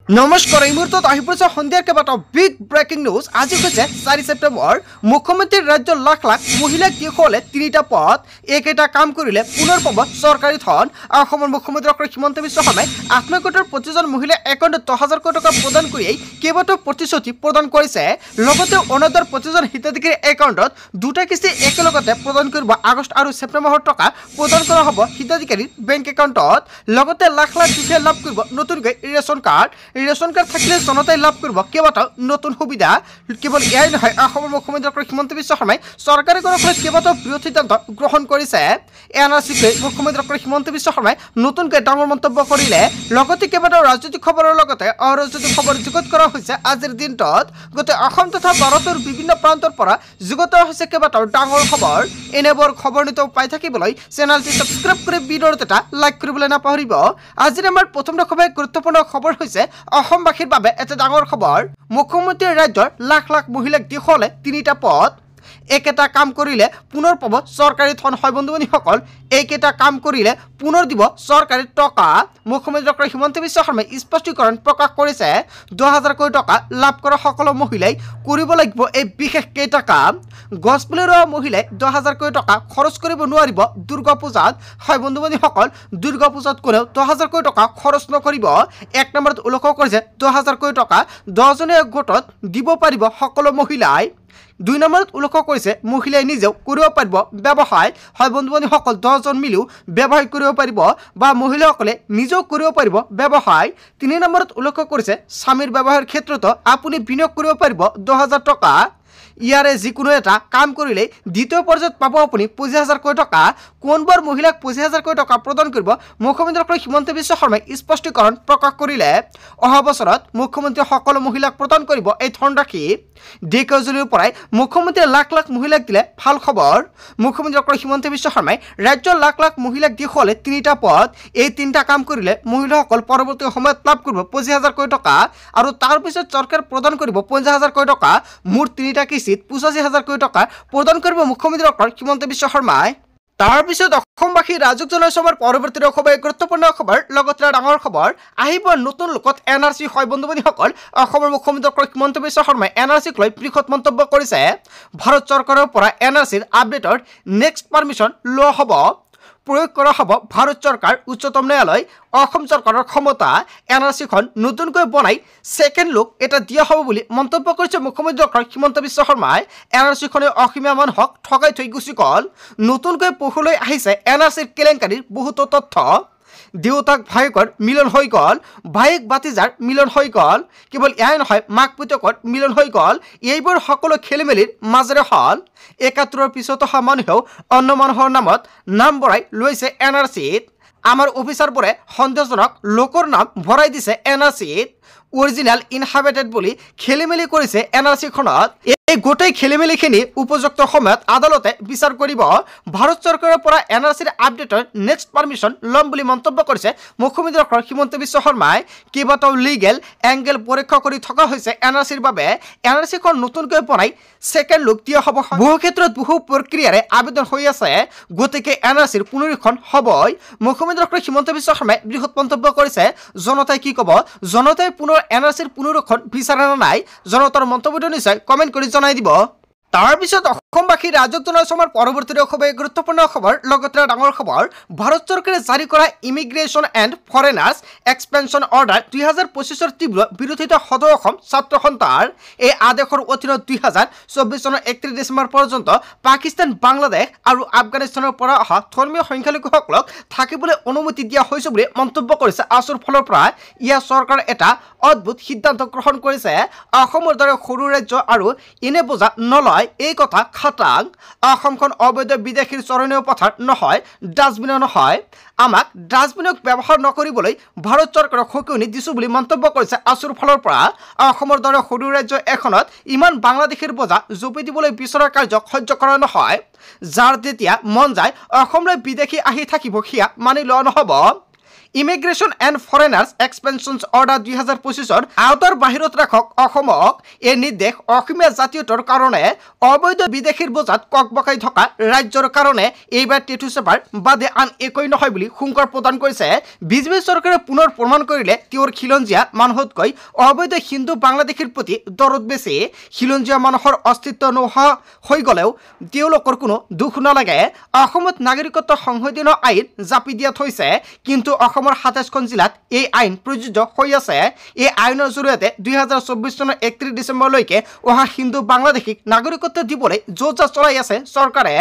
নমস্কাৰ এই মুহূৰ্তত আহি পৰিছে সন্ধিয়াৰ কেইবাটাও বিগ ব্ৰেকিং নিউজ। আজি হৈছে 4 ছেপ্টেম্বৰ। মুখ্যমন্ত্ৰীৰ ৰাজ্যৰ লাখ লাখ মহিলাক দিশলে 3টা পদ একেটা কাম কৰিলে পুনৰ পাব চৰকাৰী ধন। অসমৰ মুখ্যমন্ত্ৰী ডক্টৰ হিমন্ত বিশ্ব শৰ্মাই আত্মগোটৰ প্ৰতিজন মহিলা একাউণ্টত 10,000 কোটি টকা প্ৰদান কৰি কেইবাটাও প্ৰতিশ্ৰুতি প্ৰদান কৰিছে। লগতে অনদৰ প্ৰতিজন হিতাধিকাৰীৰ একাউণ্টত 2টা কিস্তি একেলগতে প্ৰদান কৰিব। আগষ্ট আৰু ছেপ্টেম্বৰ মাহৰ টকা প্ৰদান কৰা হ'ব হিতাধিকাৰীৰ বেংক একাউণ্টত। লগতে লাখ লাখ দুখীয়া লাভ কৰিব নতুনকৈ ৰেচন কাৰ্ড। ৰেচন কাৰ্ড থাকিলে জনতাই লাভ কৰিব কেইবাটাও নতুন সুবিধা। কেৱল এয়াই নহয়, অসমৰ মুখ্যমন্ত্ৰী ডক্টৰ হিমন্ত বিশ্ব শৰ্মাই চৰকাৰী কৰাৰ ফলত কেইবাটাও বৃহৎ সিদ্ধান্ত গ্ৰহণ কৰিছে। NRCক লৈ মুখ্যমন্ত্ৰী ডক্টৰ হিমন্ত বিশ্ব শৰ্মাই নতুনকৈ ডাঙৰ মন্তব্য কৰিলে। লগতে কেইবাটাও ৰাজনৈতিক খবৰৰ লগতে অৰাজনৈতিক খবৰ যুগুত কৰা হৈছে। আজিৰ দিনটোত গোটেই অসম তথা ভাৰতৰ বিভিন্ন প্ৰান্তৰ পৰা যুগুত হৈছে কেইবাটাও ডাঙৰ খবৰ। এনেবোৰ খবৰ নিতৌ পাই থাকিবলৈ চেনেলটি ছাবস্ক্ৰাইব কৰি ভিডিঅ'ত এটা লাইক কৰিবলৈ নাপাহৰিব। আজিৰ আমাৰ প্ৰথম গুৰুত্বপূৰ্ণ খবৰ হৈছে অসমবাসীৰ বাবে এটা ডাঙৰ খবৰ। মুখ্যমন্ত্ৰীৰ ৰাজ্যৰ লাখ লাখ মহিলাক দিশলে 3টা পদ একেটা কাম কৰিলে পুনৰ পাব চৰকাৰী ধন। হয় বন্ধু-বান্ধৱীসকল, এইকেইটা কাম কৰিলে পুনৰ দিব চৰকাৰী টকা। মুখ্যমন্ত্ৰী ডক্টৰ হিমন্ত বিশ্ব শৰ্মাই স্পষ্টীকৰণ প্ৰকাশ কৰিছে। 10,000 কোটি টকা লাভ কৰা সকলো মহিলাই কৰিব লাগিব এই বিশেষ কেইটা কাম। গছপুলি ৰোৱা মহিলাই 10,000 কোটি টকা খৰচ কৰিব নোৱাৰিব দুৰ্গা পূজাত। হয় বন্ধু-বান্ধৱীসকল, দুৰ্গা পূজাত কোনেও 10,000 কোটি টকা খৰচ নকৰিব। 1 নম্বৰত উল্লেখ কৰিছে 10,000 কোটি টকা 10জনীয়া গোটত দিব পাৰিব সকলো মহিলাই। 2 নম্বৰত উল্লেখ কৰিছে মহিলাই নিজেও কৰিব পাৰিব ব্যৱসায়। হয় বন্ধু-বান্ধৱীসকল, 10জন মিলিও ব্যৱসায় কৰিব পাৰিব বা মহিলাসকলে নিজেও কৰিব পাৰিব ব্যৱসায়। 3 নম্বৰত উল্লেখ কৰিছে স্বামীৰ ব্যৱসায়ৰ ক্ষেত্ৰতো আপুনি বিনিয়োগ কৰিব পাৰিব 10,000 টকা। ইয়াৰে যিকোনো এটা কাম কৰিলে দ্বিতীয় পৰ্যায়ত পাব আপুনি 25,000 কোটি টকা। কোনবোৰ মহিলাক 25,000 কোটি টকা প্ৰদান কৰিব মুখ্যমন্ত্ৰী ডক্টৰ হিমন্ত বিশ্ব শৰ্মাই স্পষ্টীকৰণ প্ৰকাশ কৰিলে। অহা বছৰত মুখ্যমন্ত্ৰীয়ে সকলো মহিলাক প্ৰদান কৰিব এই ধনৰাশি। ডেকাজনীৰ পৰাই মুখ্যমন্ত্ৰীয়ে লাখ লাখ মহিলাক দিলে ভাল খবৰ। মুখ্যমন্ত্ৰী ডক্টৰ হিমন্ত বিশ্ব শৰ্মাই ৰাজ্যৰ লাখ লাখ মহিলাক দিশলে 3টা পদ। এই 3টা কাম কৰিলে মহিলাসকল পৰৱৰ্তী সময়ত লাভ কৰিব 25,000 কোটি টকা আৰু তাৰপিছত চৰকাৰ প্ৰদান কৰিব 50,000 কোটি টকা। মুঠ 3টা কিস্তিত 85,000 কোটি টকা প্ৰদান কৰিব মুখ্যমন্ত্ৰী ডক্টৰ হিমন্ত বিশ্ব শৰ্মাই। তাৰপিছত অসমবাসী ৰাজক জনাইছে আমাৰ পৰৱৰ্তী খবৰ, গুৰুত্বপূৰ্ণ খবৰ, লগতে ডাঙৰ খবৰ আহিব নতুন লোকত NRC। হয় বন্ধু-বান্ধৱীসকল, অসমৰ মুখ্যমন্ত্ৰী ডক্টৰ হিমন্ত বিশ্ব শৰ্মাই NRCক লৈ বৃহৎ মন্তব্য কৰিছে। ভাৰত চৰকাৰৰ পৰা NRCৰ আপডেটৰ নেক্সট পাৰ্মিশ্যন লোৱা হ'ব, প্ৰয়োগ কৰা হ'ব ভাৰত চৰকাৰ, উচ্চতম ন্যায়ালয়, অসম চৰকাৰৰ ক্ষমতা। NRCখন নতুনকৈ বনাই ছেকেণ্ড লুক এটা দিয়া হ'ব বুলি মন্তব্য কৰিছে মুখ্যমন্ত্ৰী ডক্টৰ হিমন্ত বিশ্ব শৰ্মাই। NRCখনে অসমীয়া মানুহক ঠগাই থৈ গুচি গ'ল। নতুনকৈ পোহৰলৈ আহিছে NRCৰ কেলেংকাৰীৰ বহুতো তথ্য। দেউতাক ভায়েকৰ মিলন হৈ গ'ল, ভায়েক বাতিজাৰ মিলন হৈ গ'ল। কেৱল এয়াই নহয়, মাক পুতেকৰ মিলন হৈ গ'ল। এইবোৰ সকলো খেলিমেলিৰ মাজেৰে হ'ল। 71ৰ পিছত অহা মানুহেও অন্য মানুহৰ নামত নাম ভৰাই লৈছে NRCত। আমাৰ অফিচাৰবোৰে সন্দেহজনক লোকৰ নাম ভৰাই দিছে NRCত। অৰিজিনেল ইনহাবিটেড বুলি খেলিমেলি কৰিছে NRCখনত। এই গোটেই খেলিমেলিখিনি উপযুক্ত সময়ত আদালতে বিচাৰ কৰিব। ভাৰত চৰকাৰৰ পৰা NRCৰ আপডেটৰ নেক্সট পাৰ্মিশ্যন ল'ম বুলি মন্তব্য কৰিছে মুখ্যমন্ত্ৰী ডক্টৰ হিমন্ত বিশ্ব শৰ্মাই। কেইবাটাও লিগেল এংগেল পৰীক্ষা কৰি থকা হৈছে NRCৰ বাবে। NRCখন নতুনকৈ বনাই ছেকেণ্ড লুক দিয়া হ'ব। বহু ক্ষেত্ৰত বহু প্ৰক্ৰিয়াৰে আবেদন হৈ আছে, গতিকে NRCৰ পুনৰীক্ষণ হ'বই। মুখ্যমন্ত্ৰী ডক্টৰ হিমন্ত বিশ্ব শৰ্মাই বৃহৎ মন্তব্য কৰিছে। জনতাই কি ক'ব? জনতাই পুনৰ NRCৰ পুনৰীক্ষণ বিচাৰে নে নাই? জনতাৰ মন্তব্যটো নিশ্চয় কমেণ্ট কৰি জনাই দিব। তাৰপিছত অসমবাসী ৰাজক জনাইছে আমাৰ পৰৱৰ্তী খবৰ, গুৰুত্বপূৰ্ণ খবৰ, লগতে ডাঙৰ খবৰ। ভাৰত চৰকাৰে জাৰি কৰা ইমিগ্ৰেশ্যন এণ্ড ফৰেনাৰ্ছ এক্সপেনশ্যন অৰ্ডাৰ 2025ৰ তীব্ৰ বিৰোধিতা সদৌ অসম ছাত্ৰ সন্থাৰ। এই আদেশৰ অধীনত 2024 চনৰ 31 ডিচেম্বৰ পৰ্যন্ত পাকিস্তান, বাংলাদেশ আৰু আফগানিস্তানৰ পৰা অহা ধৰ্মীয় সংখ্যালঘুসকলক থাকিবলৈ অনুমতি দিয়া হৈছে বুলি মন্তব্য কৰিছে আছুৰ ফালৰ পৰা। ইয়াৰ চৰকাৰে এটা অদ্ভুত সিদ্ধান্ত গ্ৰহণ কৰিছে। অসমৰ দৰে সৰু ৰাজ্য আৰু এনে বোজা নলয়, এই কথা খাটাং। অসমখন অবৈধ বিদেশীৰ চৰণীয় পথাৰ নহয়, ডাষ্টবিনো নহয়। আমাক ডাষ্টবিনক ব্যৱহাৰ নকৰিবলৈ ভাৰত চৰকাৰক সকীয়নি দিছো বুলি মন্তব্য কৰিছে আছুৰ ফালৰ পৰা। অসমৰ দৰে সৰু ৰাজ্য এখনত ইমান বাংলাদেশীৰ বোজা জপি দিবলৈ বিচৰা কাৰ্যক সহ্য কৰা নহয়। যাৰ যেতিয়া মন যায় অসমলৈ বিদেশী আহি থাকিব, সেয়া মানি লোৱা নহ'ব। ইমিগ্ৰেশ্যন এণ্ড ফৰেনাৰ্ছ এক্সপেনশ্যন অৰ্ডাৰ 2025ৰ আওতাৰ বাহিৰত ৰাখক অসমক। এই নিৰ্দেশ অসমীয়া জাতীয়তাৰ কাৰণে অবৈধ বিদেশীৰ বোজাত ককবকাই থকা ৰাজ্যৰ কাৰণে এইবাৰ টেটু চেপাৰ বাদে আন একোৱেই নহয় বুলি হুংকাৰ প্ৰদান কৰিছে বিজেপি চৰকাৰে। পুনৰ প্ৰমাণ কৰিলে তেওঁৰ খিলঞ্জীয়া মানুহতকৈ অবৈধ হিন্দু বাংলাদেশীৰ প্ৰতি দৰদ বেছি। খিলঞ্জীয়া মানুহৰ অস্তিত্ব নোহোৱা হৈ গ'লেও তেওঁলোকৰ কোনো দুখ নালাগে। অসমত নাগৰিকত্ব সংশোধন আইন জাপি দিয়া থৈছে, কিন্তু অসমৰ 27খন জিলাত এই আইন প্ৰযোজ্য হৈ আছে। এই আইনৰ জৰিয়তে 2024 চনৰ 31 ডিচেম্বৰলৈকে অহা হিন্দু বাংলাদেশীক নাগৰিকত্ব দিবলৈ যোজা চলাই আছে চৰকাৰে।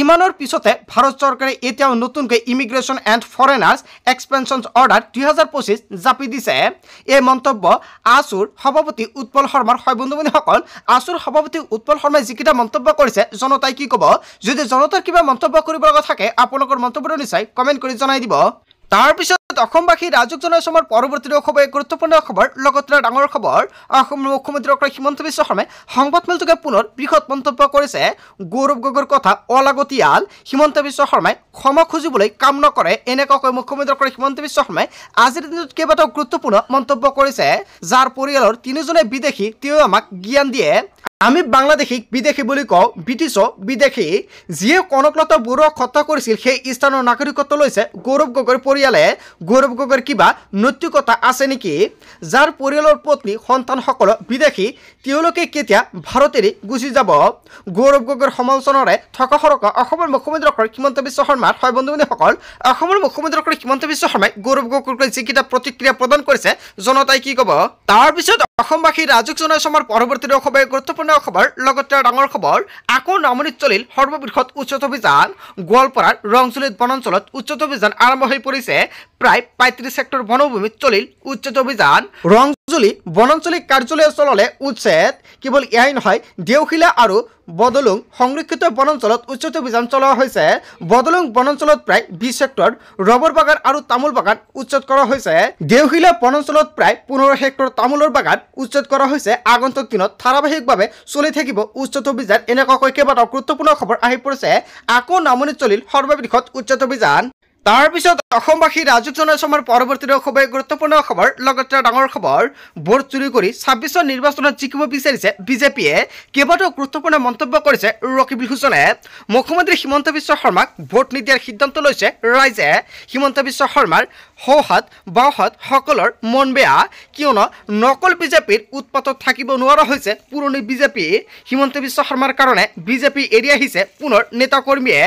ইমানৰ পিছতে ভাৰত চৰকাৰে এতিয়াও নতুনকৈ ইমিগ্ৰেশ্যন এণ্ড ফৰেনাৰ্ছ এক্সপেনশ্যন অৰ্ডাৰ 2025 জাপি দিছে। এই মন্তব্য আছুৰ সভাপতি উৎপল শৰ্মাৰ। হয় বন্ধু-বান্ধৱীসকল, আছুৰ সভাপতি উৎপল শৰ্মাই যিকেইটা মন্তব্য কৰিছে জনতাই কি ক'ব? যদি জনতাৰ কিবা মন্তব্য কৰিব লগা থাকে আপোনালোকৰ মন্তব্যটো নিশ্চয় কমেণ্ট কৰি জনাই দিব। তাৰপিছত অসমবাসী ৰাজক জনাইছমৰ পৰৱৰ্তী খবৰ, গুৰুত্বপূৰ্ণ খবৰ, লগতে ডাঙৰ খবৰ। অসমৰ মুখ্যমন্ত্ৰী ডক্টৰ হিমন্ত বিশ্ব শৰ্মাই সংবাদমেলযোগে পুনৰ বৃহৎ মন্তব্য কৰিছে। গৌৰৱ গগৈৰ কথা অলাগতিয়াল। হিমন্ত বিশ্ব শৰ্মাই ক্ষমা খুজিবলৈ কাম নকৰে, এনেকুৱাকৈ মুখ্যমন্ত্ৰী ডক্টৰ হিমন্ত বিশ্ব শৰ্মাই আজিৰ দিনত কেইবাটাও গুৰুত্বপূৰ্ণ মন্তব্য কৰিছে। যাৰ পৰিয়ালৰ 3জনে বিদেশী, তেওঁ আমাক জ্ঞান দিয়ে। আমি বাংলাদেশীক বিদেশী বুলি কওঁ, ব্ৰিটিছক বিদেশী। যিয়ে কনকলতা বৰুৱাক হত্যা কৰিছিল সেই স্থানৰ নাগৰিকত্ব লৈছে গৌৰৱ গগৈৰ পৰিয়ালে। গৌৰৱ গগৈৰ কিবা নৈতিকতা আছে নেকি? যাৰ পৰিয়ালৰ পত্নী সন্তানসকল বিদেশী, তেওঁলোকে কেতিয়া ভাৰত এৰি গুচি যাব? গৌৰৱ গগৈৰ সমালোচনাৰে থকা সৰকা অসমৰ মুখ্যমন্ত্ৰী ডক্টৰ হিমন্ত বিশ্ব শৰ্মাৰ। হয় বন্ধু-বান্ধৱীসকল, অসমৰ মুখ্যমন্ত্ৰী ডক্টৰ হিমন্ত বিশ্ব শৰ্মাই গৌৰৱ গগৈক যিকেইটা প্ৰতিক্ৰিয়া প্ৰদান কৰিছে জনতাই কি ক'ব? তাৰপিছত অসমবাসী ৰাজক জনাইছমৰ পৰৱৰ্তী খবৰ, গুৰুত্বপূৰ্ণ খবৰ, লগতে ডাঙৰ খবৰ। আকৌ নামনিত চলিল সৰ্ববৃহৎ উচ্ছেদ অভিযান। গোৱালপাৰাৰ ৰংজুলিত বনাঞ্চলত উচ্ছেদ অভিযান আৰম্ভ হৈ পৰিছে। প্ৰায় 35 হেক্টৰ বনভূমিত চলিল উচ্ছেদ অভিযান। ৰংজুলি বনাঞ্চলিক কাৰ্যালয়ে চলালে উচ্ছেদ। কেৱল এয়াই নহয়, দেওশিলা আৰু বদলুং সংৰক্ষিত বনাঞ্চলত উচ্ছেদ অভিযান চলোৱা হৈছে। বদলুং বনাঞ্চলত প্ৰায় 20 হেক্টৰ ৰবৰ বাগান আৰু তামোল বাগান উচ্ছেদ কৰা হৈছে। দেওশিলা বনাঞ্চলত প্ৰায় 15 হেক্টৰ তামোলৰ বাগান উচ্ছেদ কৰা হৈছে। আগন্তুক দিনত ধাৰাবাহিকভাৱে চলি থাকিব উচ্ছেদ অভিযান। এনেকুৱাকৈ কেইবাটাও গুৰুত্বপূৰ্ণ খবৰ আহি পৰিছে। আকৌ নামনিত চলিল সৰ্ববৃহৎ উচ্ছেদ অভিযান। তাৰপিছত অসমবাসী ৰাজক জনাইছমৰ পৰৱৰ্তী খবৰ, গুৰুত্বপূৰ্ণ খবৰ, লগতে ডাঙৰ খবৰ। ভোট চুৰি কৰি 26ৰ নিৰ্বাচনত জিকিব বিচাৰিছে বিজেপিয়ে। কেইবাটাও গুৰুত্বপূৰ্ণ মন্তব্য কৰিছে ৰকিবুল হুছেইনে। মুখ্যমন্ত্ৰী হিমন্ত বিশ্ব শৰ্মাক ভোট নিদিয়াৰ সিদ্ধান্ত লৈছে ৰাইজে। হিমন্ত বিশ্ব শৰ্মাৰ সোঁহাত বাওঁহাত সকলৰ মন বেয়া, কিয়নো নকল বিজেপিৰ উৎপাতত থাকিব নোৱাৰা হৈছে পুৰণি বিজেপি। হিমন্ত বিশ্ব শৰ্মাৰ কাৰণে বিজেপি এৰি আহিছে পুনৰ নেতাকৰ্মীয়ে।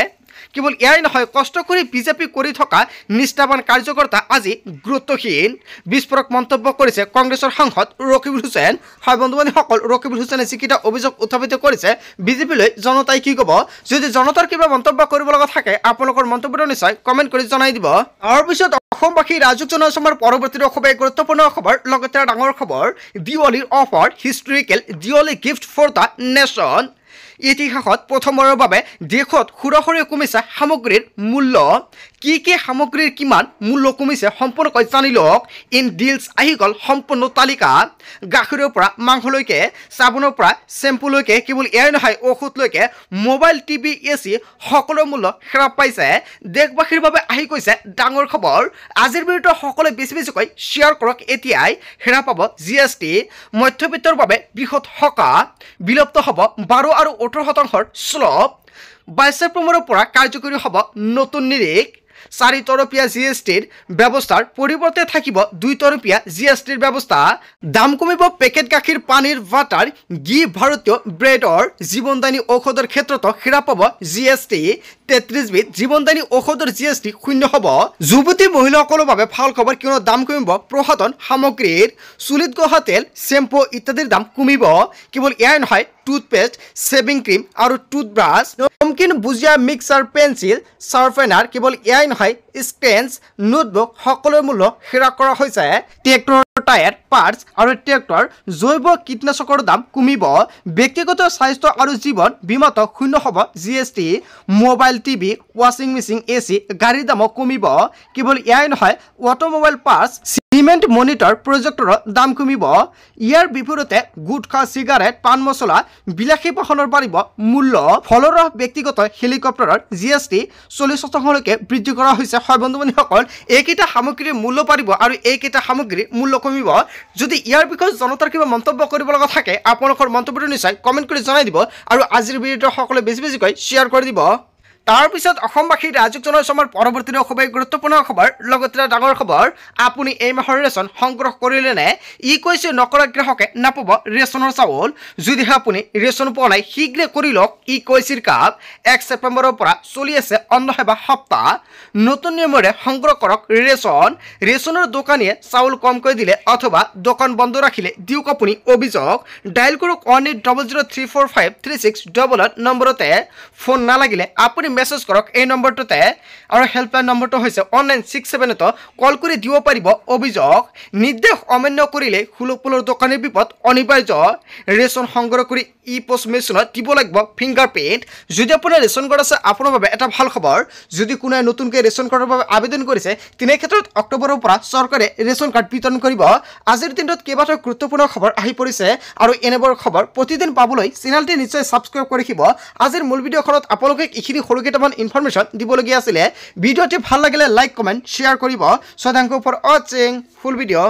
কেৱল এয়াই নহয়, কষ্ট কৰি বিজেপি কৰি থকা নিষ্ঠাবান কাৰ্যকৰ্তা আজি গুৰুত্বহীন। বিস্ফোৰক মন্তব্য কৰিছে কংগ্ৰেছৰ সাংসদ ৰকিবুল হুছেইন। হয় বন্ধু-বান্ধৱীসকল, ৰকিবুল হুছেইনে যিকেইটা অভিযোগ উত্থাপিত কৰিছে বিজেপিলৈ জনতাই কি ক'ব? যদি জনতাৰ কিবা মন্তব্য কৰিব লগা থাকে আপোনালোকৰ মন্তব্যটো নিশ্চয় কমেণ্ট কৰি জনাই দিব। তাৰপিছত অসমবাসী ৰাজক জনাইছমৰ পৰৱৰ্তী খবৰ, গুৰুত্বপূৰ্ণ খবৰ, লগতে ডাঙৰ খবৰ। দিৱালীৰ offer, historical Diwali gift for the nation. ইতিহাসত প্ৰথমবাৰৰ বাবে দেশত সুৰাসুৰি কমিছে সামগ্ৰীৰ মূল্য। কি কি সামগ্ৰীৰ কিমান মূল্য কমিছে সম্পূৰ্ণকৈ জানি লওক। ইন ডিলছ আহি গ'ল সম্পূৰ্ণ তালিকা। গাখীৰৰ পৰা মাংসলৈকে, চাবোনৰ পৰা চেম্পুলৈকে, কেৱল এয়াই নহয় ঔষধলৈকে, মোবাইল, টিভি, এচি সকলো মূল্য হ্ৰাস পাইছে। দেশবাসীৰ বাবে আহি গৈছে ডাঙৰ খবৰ। আজিৰ ভিডিঅ'টো সকলোৱে বেছি বেছিকৈ শ্বেয়াৰ কৰক। এতিয়াই হ্ৰাস পাব GST। মধ্যবিত্তৰ বাবে বৃহৎ সকাহ। বিলুপ্ত হ'ব 12 আৰু 18% স্লপ। 22 ছেপ্টেম্বৰৰ পৰা কাৰ্যকৰী হ'ব নতুন নিৰিখ। 4 তৰপীয়া GSTৰ ব্যৱস্থাৰ পৰিৱৰ্তে থাকিব 2 তৰপীয়া GSTৰ ব্যৱস্থা। দাম কমিব পেকেট গাখীৰ, পানীৰ, বাটাৰ, ঘি, ভাৰতীয় ব্ৰেডৰ। জীৱনদায়ী ঔষধৰ ক্ষেত্ৰতো হ্ৰাস পাব GST। 33 বিধ জীৱনদায়ী ঔষধৰ GST শূন্য হ'ব। যুৱতী মহিলাসকলৰ বাবে ভাল খবৰ, কিয়নো দাম কমিব প্ৰসাধন সামগ্ৰীৰ। চুলিত ঘঁহা তেল, চেম্পু ইত্যাদিৰ দাম কমিব। কেৱল এয়াই নহয়, টুথপেষ্ট, শেভিং ক্ৰীম আৰু টুথব্ৰাছ, নমকিন, ভুজিয়া, মিক্সাৰ, পেঞ্চিল, শাৰ্পেনাৰ, কেৱল এয়াই নহয়, স্কেন্স, নোটবুক সকলোৰে মূল্য হ্ৰাস কৰা হৈছে। ট্ৰেক্টৰ টায়াৰ, পাৰ্টছ আৰু ট্ৰেক্টৰ জৈৱ কীটনাশকৰ দাম কমিব। ব্যক্তিগত স্বাস্থ্য আৰু জীৱন বীমাতো শূন্য হ'ব GST। মোবাইল, টিভি, ৱাশ্বিং মেচিন, এচি, গাড়ীৰ দামো কমিব। কেৱল এয়াই নহয়, অটোমোবাইল পাৰ্টছ ডিমেণ্ট মনিটৰ প্ৰজেক্টৰৰ দাম কমিব ইয়াৰ বিপৰীতে গুটখা চিগাৰেট পান মছলা বিলাসী বাহনৰ বাঢ়িব মূল্য ফলৰ ব্যক্তিগত হেলিকপ্টাৰৰ GST 40% বৃদ্ধি কৰা হৈছে হয় বন্ধুবান্ধৱীসকল এইকেইটা সামগ্ৰীৰ মূল্য বাঢ়িব আৰু এইকেইটা সামগ্ৰীৰ মূল্য কমিব যদি ইয়াৰ বিষয়ে জনতাৰ কিবা মন্তব্য কৰিব লগা থাকে আপোনালোকৰ মন্তব্যটো নিশ্চয় কমেণ্ট কৰি জনাই দিব আৰু আজিৰ ভিডিঅ'টো সকলোৱে বেছিকৈ শ্বেয়াৰ কৰি দিব তাৰপিছত অসমবাসীৰ ৰাজকজনৰ সমৰ পৰৱৰ্তী খুবেই গুৰুত্বপূৰ্ণ খবৰ লগতে ডাঙৰ খবৰ আপুনি এই মাহৰ ৰেচন সংগ্ৰহ কৰিলে নে ই কৈছে নকৰা গ্ৰাহকে নাপাব ৰেচনৰ চাউল যদিহে আপুনি ৰেচন পোৱা নাই শীঘ্ৰে কৰি লওক ই কৈছিল কাপ 1 ছেপ্টেম্বৰৰ পৰা চলি আছে অন্নসেৱা সপ্তাহ নতুন নিয়মেৰে সংগ্ৰহ কৰক ৰেচনৰ দোকানীয়ে চাউল কমকৈ দিলে অথবা দোকান বন্ধ ৰাখিলে দিওক আপুনি অভিযোগ ডায়াল কৰক 1800345368 নম্বৰতে ফোন নালাগিলে আপুনি মেছেজ কৰক এই নম্বৰটোতে আৰু হেল্পলাইন নম্বৰটো হৈছে 1967 কল কৰি দিব পাৰিব অভিযোগ নিৰ্দেশ অমান্য কৰিলে হুলুপুলৰ দোকানীৰ বিপদ অনিবাৰ্য ৰেচন সংগ্ৰহ কৰি ই পোষ্ট মেচিনত দিব লাগিব ফিংগাৰপ্ৰিণ্ট যদি আপোনাৰ ৰেচন কাৰ্ড আছে আপোনাৰ বাবে এটা ভাল খবৰ যদি কোনোৱে নতুনকৈ ৰেচন কাৰ্ডৰ বাবে আবেদন কৰিছে তেনে ক্ষেত্ৰত অক্টোবৰৰ পৰা চৰকাৰে ৰেচন কাৰ্ড বিতৰণ কৰিব আজিৰ দিনটোত কেইবাটাও গুৰুত্বপূৰ্ণ খবৰ আহি পৰিছে আৰু এনেবোৰ খবৰ প্ৰতিদিন পাবলৈ চেনেলটি নিশ্চয় সাবস্ক্ৰাইব কৰি ৰাখিব আজিৰ মূল ভিডিঅ'খনত আপোনালোকে ইখিনি সৰু কেইটামান ইনফৰমেশ্যন দিবলগীয়া আছিলে ভিডিঅ'টি ভাল লাগিলে লাইক কমেণ্ট শ্বেয়াৰ কৰিব so thank you for watching full video